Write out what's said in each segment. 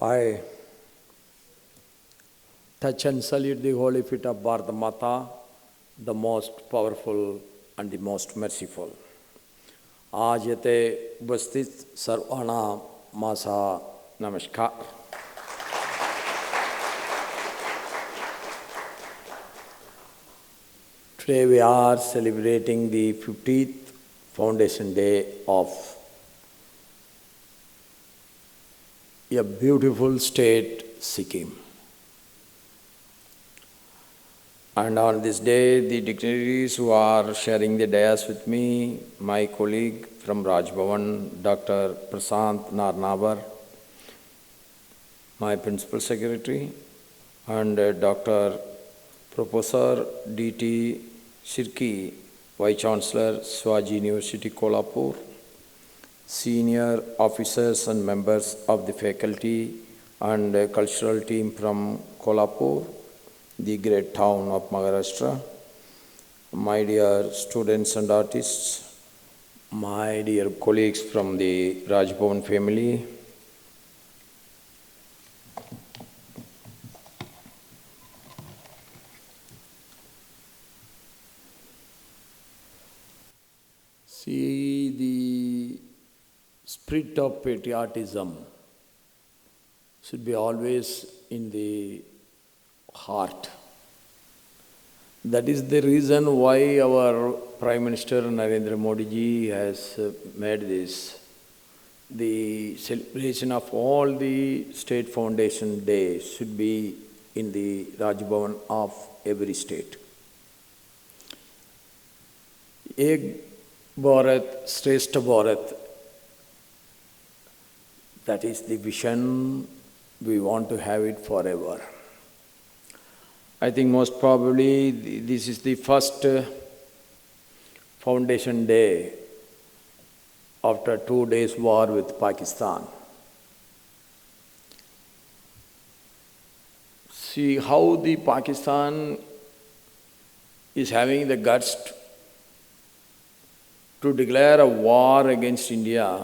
I touch and salute the holy feet of Bharat Mata, the most powerful and the most merciful. आज येथे उपस्थित सर्वांना माझा नमस्कार. Today we are celebrating the 50th Foundation Day of a beautiful state, Sikkim. And on this day, the dignitaries who are sharing the dais with me, my colleague from Raj Bhavan, Dr. Prashant Narnaware, my Principal Secretary, and Dr. Professor D.T. Shirke, Vice Chancellor, Shivaji University, Kolhapur, senior officers and members of the faculty and cultural team from Kolhapur, the great town of Maharashtra, my dear students and artists, my dear colleagues from the Raj Bhavan family, see, the spirit of patriotism should be always in the heart. That is the reason why our Prime Minister Narendra Modi ji has made this the celebration of all the State Foundation Day should be in the Raj Bhavan of every state. Ek Bharat Shreshtha Bharat, that is the vision. We want to have it forever. I think most probably this is the first Foundation Day after 2 days war with Pakistan. See how the Pakistan is having the guts to declare a war against India.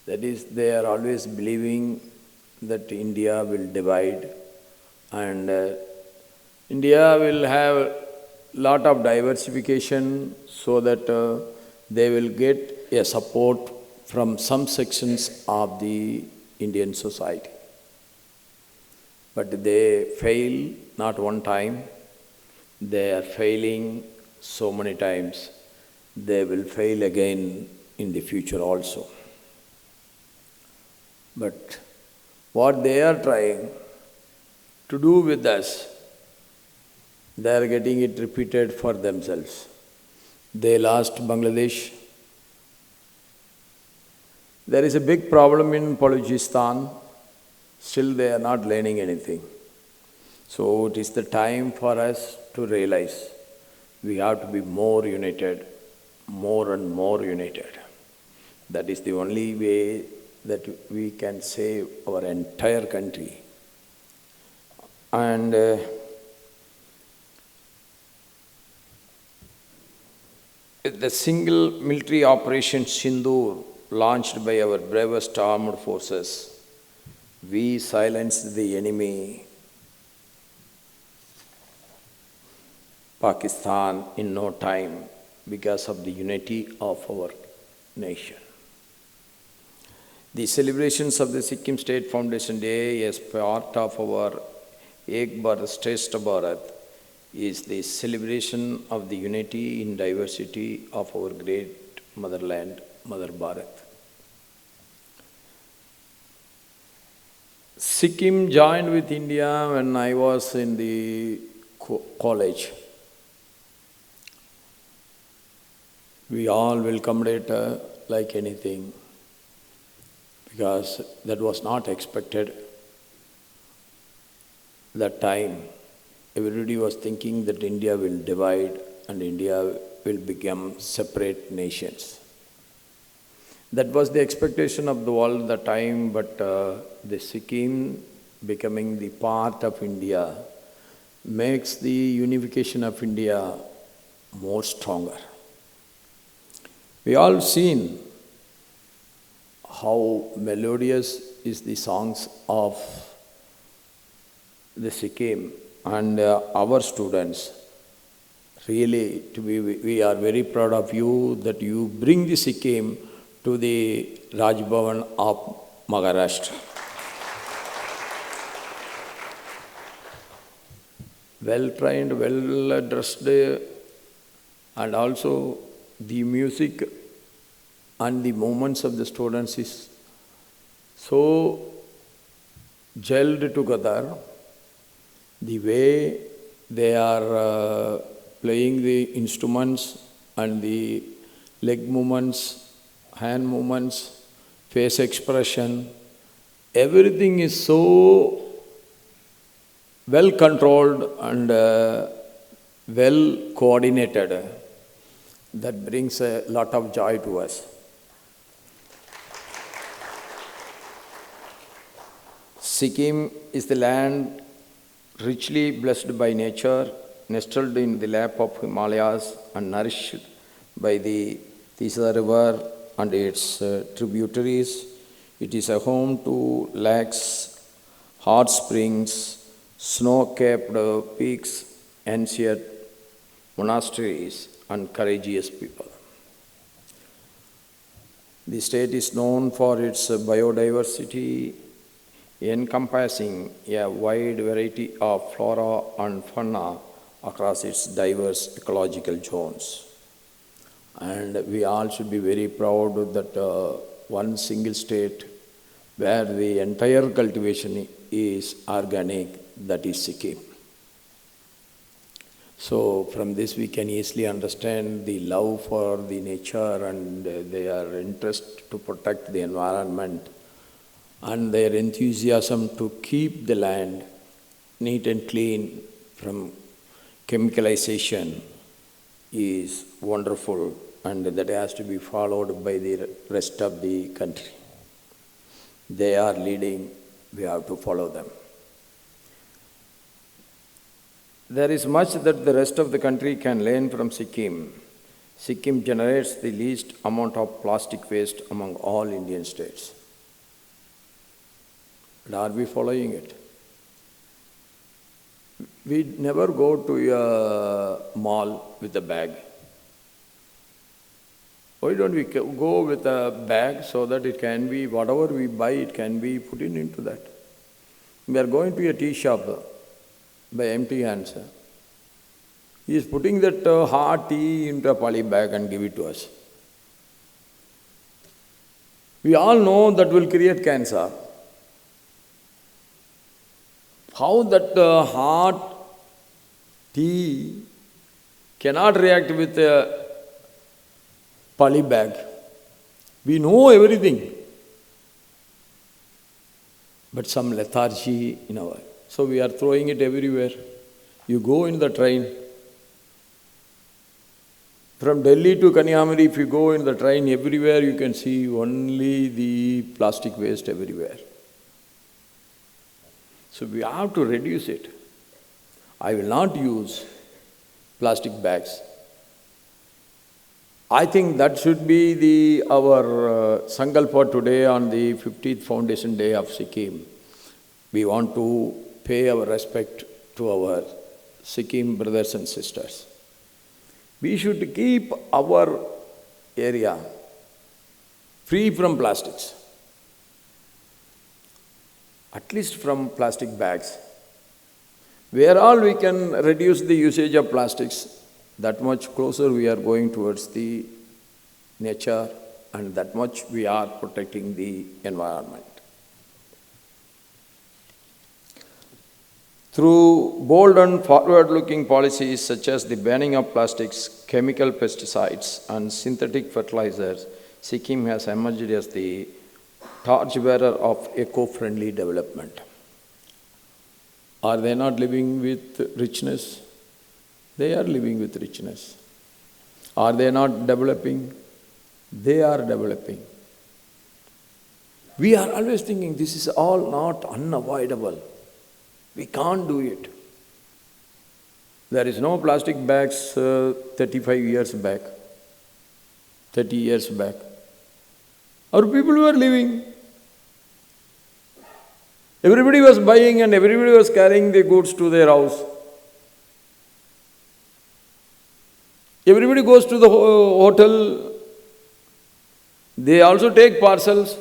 That is, they are always believing that India will divide and India will have lot of diversification so that they will get a support from some sections of the Indian society. But they fail not one time, they are failing so many times. They will fail again in the future also. But what they are trying to do with us, they are getting it repeated for themselves. They lost Bangladesh. There is a big problem in Balochistan. Still they are not learning anything. So it is the time for us to realize we have to be more united, more and more united. That is the only way that we can save our entire country. And the single military operation Shinde, launched by our bravest armed forces, we silenced the enemy, Pakistan, in no time because of the unity of our nation. The celebrations of the Sikkim State Foundation Day as part of our Ek Bharat Shreshtha Bharat is the celebration of the unity in diversity of our great motherland, Mother Bharat. Sikkim joined with India when I was in the college. We all welcomed it like anything, because that was not expected. That time, everybody was thinking that India will divide and India will become separate nations. That was the expectation of the world at that time, but the Sikkim becoming the part of India makes the unification of India more stronger. We all seen how melodious is the songs of the Sikkim and our students. Really, we are very proud of you that you bring the Sikkim to the Raj Bhavan of Maharashtra. Well trained, well dressed, and also the music and the movements of the students is so gelled together. The way they are playing the instruments and the leg movements, hand movements, face expression, everything is so well controlled and well coordinated that brings a lot of joy to us. Sikkim is the land richly blessed by nature, nestled in the lap of Himalayas and nourished by the Tisa River and its tributaries. It is a home to lakes, hot springs, snow-capped peaks, ancient monasteries, and courageous people. The state is known for its biodiversity, encompassing a wide variety of flora and fauna across its diverse ecological zones. And we all should be very proud that one single state where the entire cultivation is organic, that is Sikkim. So from this we can easily understand the love for the nature and their interest to protect the environment and their enthusiasm to keep the land neat and clean from chemicalization is wonderful, and that has to be followed by the rest of the country. They are leading, we have to follow them. There is much that the rest of the country can learn from Sikkim. Sikkim generates the least amount of plastic waste among all Indian states. But are we following it? We never go to a mall with a bag. Why don't we go with a bag so that it can be, whatever we buy, it can be put into that? We are going to a tea shop by empty hands. He is putting that hot tea into a poly bag and give it to us. We all know that will create cancer. How that hot tea cannot react with a poly bag? We know everything, but some lethargy in our. So we are throwing it everywhere. You go in the train. From Delhi to Kanyakumari, if you go in the train, everywhere you can see only the plastic waste everywhere. So we have to reduce it. I will not use plastic bags. I think that should be our Sankalpa today on the 50th Foundation Day of Sikkim. We want to pay our respect to our Sikkim brothers and sisters. We should keep our area free from plastics, at least from plastic bags. Where all we can reduce the usage of plastics, that much closer we are going towards the nature, and that much we are protecting the environment. Through bold and forward-looking policies such as the banning of plastics, chemical pesticides, and synthetic fertilizers, Sikkim has emerged as the torchbearer of eco-friendly development. Are they not living with richness? They are living with richness. Are they not developing? They are developing. We are always thinking this is all not unavoidable. We can't do it. There is no plastic bags 35 years back, 30 years back. Our people were living. Everybody was buying and everybody was carrying the goods to their house. Everybody goes to the hotel, they also take parcels.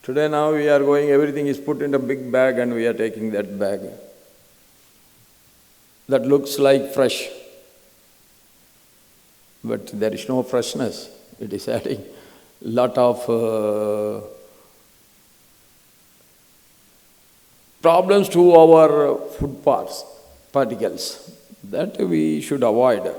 Today now we are going, everything is put in a big bag and we are taking that bag. That looks like fresh, but there is no freshness. It is adding lot of problems to our food particles that we should avoid.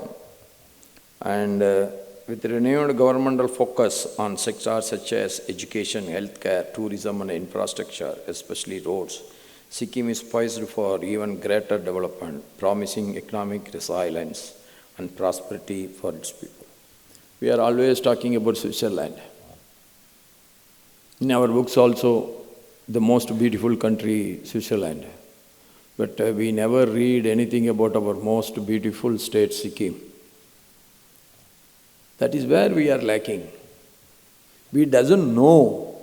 And with renewed governmental focus on sectors such as education, healthcare, tourism and infrastructure, especially roads, Sikkim is poised for even greater development, promising economic resilience and prosperity for its people. We are always talking about Switzerland. In our books also, the most beautiful country, Switzerland. But we never read anything about our most beautiful state, Sikkim. That is where we are lacking. We doesn't know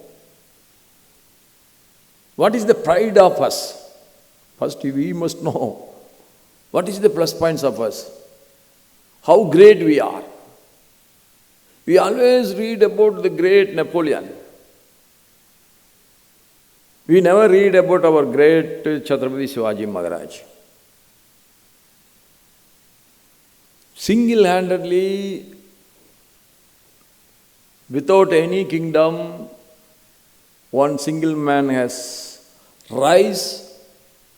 what is the pride of us. First, we must know what is the plus points of us, how great we are. We always read about the great Napoleon. We never read about our great Chhatrapati Shivaji Maharaj. Single-handedly, without any kingdom, one single man has rise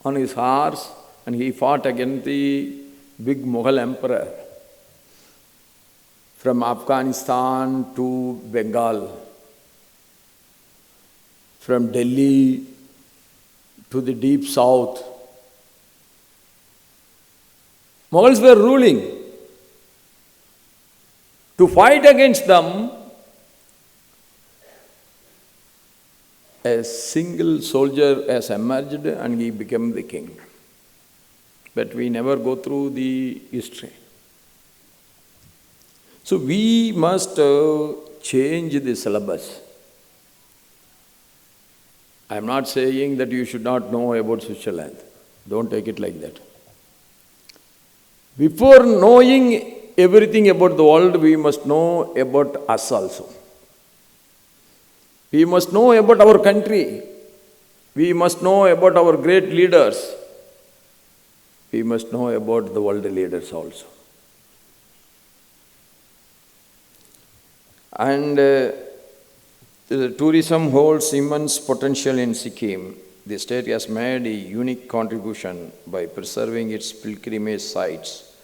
on his horse and he fought against the big Mughal emperor from Afghanistan to Bengal, from Delhi to the deep south. Mughals were ruling. To fight against them, a single soldier has emerged and he became the king. But we never go through the history. So we must change the syllabus. I am not saying that you should not know about Switzerland. Don't take it like that. Before knowing everything about the world, we must know about us also. We must know about our country. We must know about our great leaders. We must know about the world leaders also. And the tourism holds immense potential in Sikkim. The state has made a unique contribution by preserving its pilgrimage sites,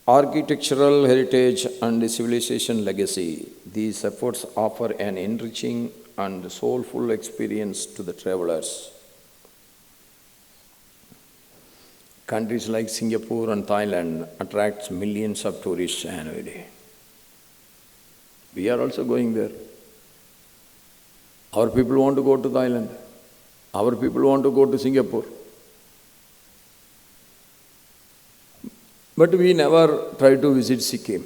architectural heritage and civilization legacy. These efforts offer an enriching and soulful experience to the travelers. Countries like Singapore and Thailand attract millions of tourists annually. We are also going there. Our people want to go to Thailand. Our people want to go to Singapore. But we never try to visit Sikkim.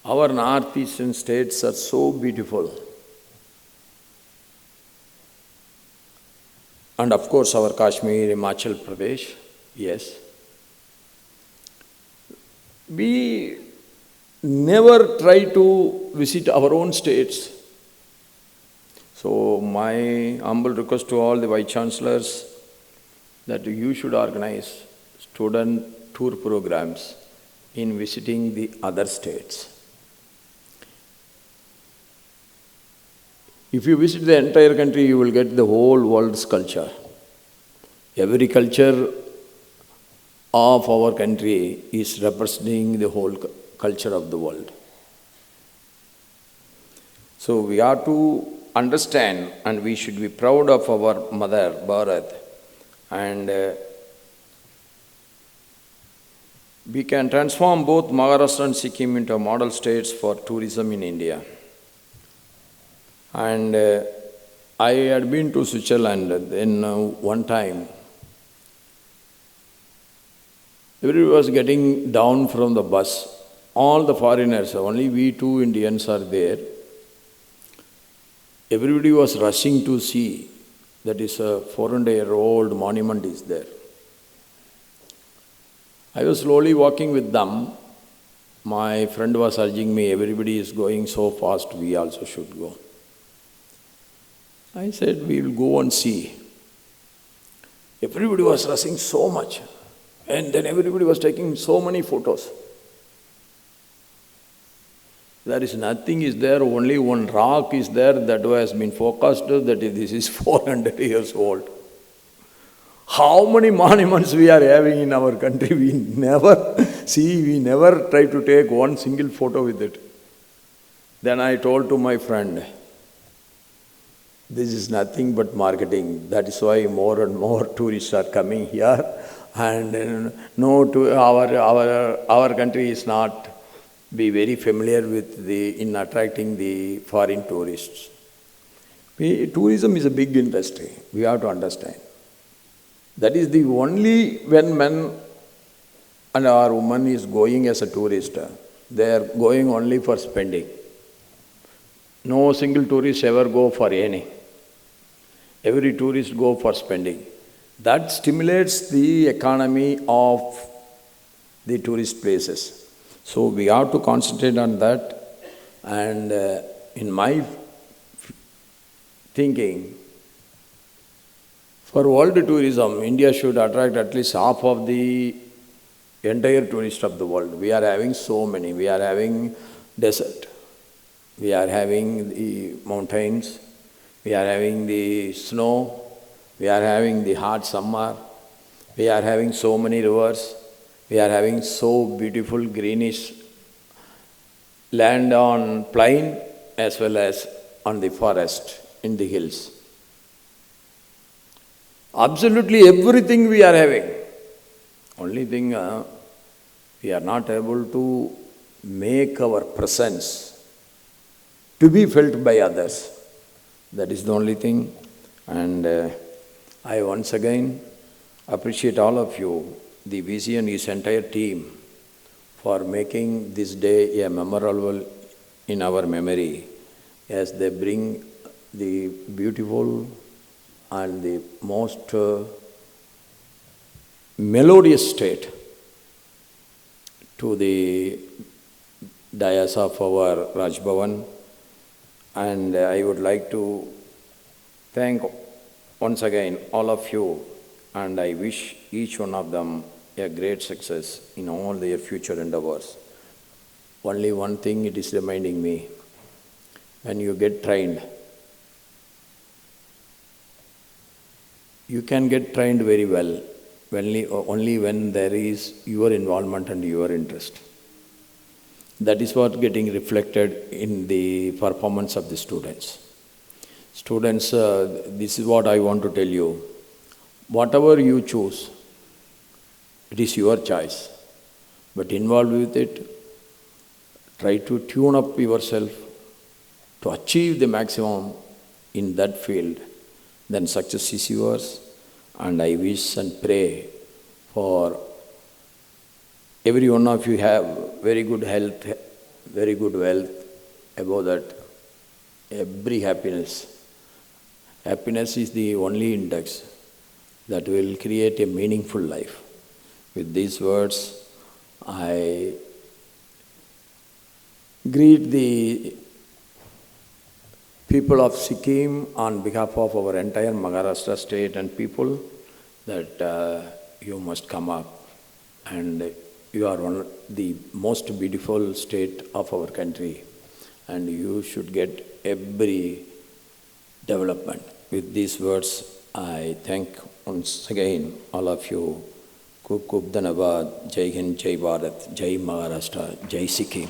Our northeastern states are so beautiful. And of course our Kashmir, Himachal Pradesh, yes. We never try to visit our own states. So my humble request to all the Vice Chancellors that you should organize student tour programs in visiting the other states. If you visit the entire country, you will get the whole world's culture. Every culture of our country is representing the whole culture of the world. So we are to understand and we should be proud of our mother, Bharat, and we can transform both Maharashtra and Sikkim into model states for tourism in India. And I had been to Switzerland in one time. Everybody was getting down from the bus. All the foreigners, only we two Indians are there. everybody was rushing to see. That is a 400-year-old monument is there. I was slowly walking with them. My friend was urging me, everybody is going so fast, we also should go. I said, we will go and see. Everybody was rushing so much. And then everybody was taking so many photos. There is nothing is there, only one rock is there that has been focused that this is 400 years old. How many monuments we are having in our country, we never try to take one single photo with it. Then I told to my friend, this is nothing but marketing. That is why more and more tourists are coming here. And our country is not be very familiar with in attracting the foreign tourists. Tourism is a big industry, we have to understand. That is the only, when men and our woman is going as a tourist, they are going only for spending. No single tourist ever go for earning. Every tourist go for spending. That stimulates the economy of the tourist places. So we have to concentrate on that, and in my thinking, for world tourism, India should attract at least half of the entire tourists of the world. We are having so many. We are having desert. We are having the mountains. We are having the snow. We are having the hot summer. We are having so many rivers. We are having so beautiful greenish land on plain as well as on the forest, in the hills. Absolutely everything we are having. Only thing, we are not able to make our presence to be felt by others. That is the only thing. And I once again appreciate all of you, the VC and his entire team, for making this day a memorable in our memory, as they bring the beautiful and the most melodious state to the dais of our Raj Bhavan. And I would like to thank once again all of you, and I wish each one of them a great success in all their future endeavors. Only one thing it is reminding me, when you get trained, you can get trained very well only when there is your involvement and your interest. That is what getting reflected in the performance of the students. Students, this is what I want to tell you. Whatever you choose, it is your choice. But involved with it, try to tune up yourself to achieve the maximum in that field. Then success is yours. And I wish and pray for every one of you have very good health, very good wealth, above that, every happiness. Happiness is the only index that will create a meaningful life. With these words, I greet the people of Sikkim on behalf of our entire Maharashtra state and people, that you must come up, and you are one of the most beautiful state of our country, and you should get every development. With these words, I thank once again all of you. Khub khub dhanavad. Jai Hind, Jai Bharat, Jai Maharashtra, Jai Sikkim.